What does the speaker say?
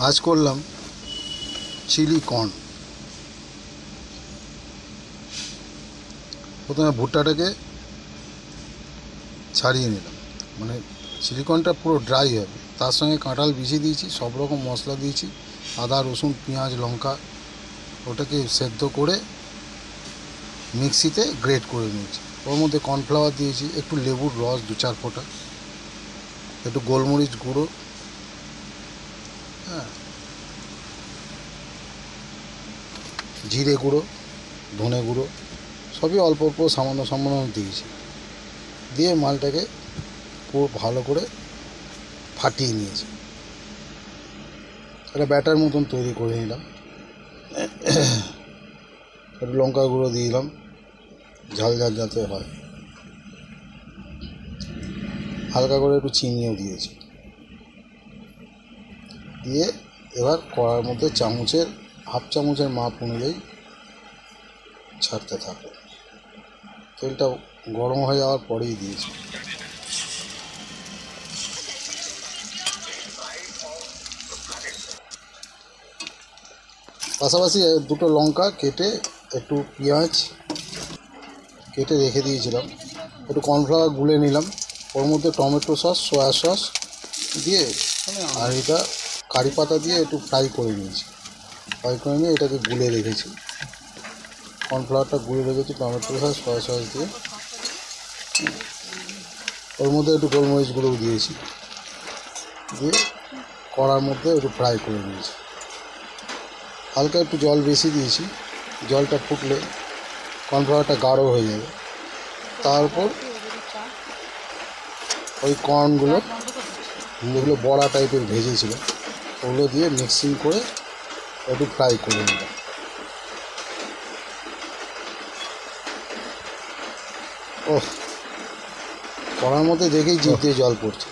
আজ করলাম chilli corn. প্রথমে ভুট্টাটাকে ছাড়িয়ে নিলাম, মানে চিলি কর্নটা পুরো ড্রাই হবে। তার সঙ্গে কাঁঠাল বিছিয়ে দিয়েছি, সব রকম মশলা দিয়েছি, আদা রসুন পেঁয়াজ লঙ্কা, ওটাকে সেদ্ধ করে মিক্সিতে গ্রেট করে নিয়েছি। ওর মধ্যে কর্নফ্লাওয়ার দিয়েছি, একটু লেবুর রস 2-4 ফোঁটা, একটু গোলমরিচ গুঁড়ো, হ্যাঁ, জিরে গুঁড়ো, ধনে গুঁড়ো, সবই অল্প অল্প সামান্য সামান্য দিয়েছি। দিয়ে মালটাকে পুরো ভালো করে ফাটিয়ে নিয়েছি, একটা ব্যাটার মতন তৈরি করে নিলাম। একটু লঙ্কা গুঁড়ো দিয়ে দিলাম, ঝাল ঝাল যাতে হয়, হালকা করে একটু চিনিও দিয়েছি। দিয়ে এবার কড়ার মধ্যে হাফ চামচের মাপ অনুযায়ী ছাড়তে থাকো। তেলটা গরম হয়ে যাওয়ার পরেই দিয়েছি। পাশাপাশি দুটো লঙ্কা কেটে, একটু পেঁয়াজ কেটে রেখে দিয়েছিলাম, একটু কর্নফ্লাওয়ার গুলে নিলাম, ওর মধ্যে টমেটো সস সয়া সস দিয়ে আর এটা কারি পাতা দিয়ে একটু ফ্রাই করে নিয়েছি। ফ্রাই করে নিয়ে এটাকে গুলে রেখেছি, কর্নফ্লাওয়ারটা গুলে রেখেছি টমেটো সস সয়া সস দিয়ে। ওর মধ্যে একটু গোলমরিচ গুঁড়ো দিয়েছি, দিয়ে কড়ার মধ্যে একটু ফ্রাই করে নিয়েছি। হালকা একটু জল বেশি দিয়েছি, জলটা ফুটলে কর্নফ্লাওয়ারটা গাঢ় হয়ে যাবে। তারপর ওই কর্নগুলো, যেগুলো বড়া টাইপের ভেজেছিল, ওগুলো দিয়ে মিক্সিং করে একটু ফ্রাই করে নিলাম। ওহ, কড়ার মধ্যে দেখেই জিভ দিয়ে জল পড়ছে।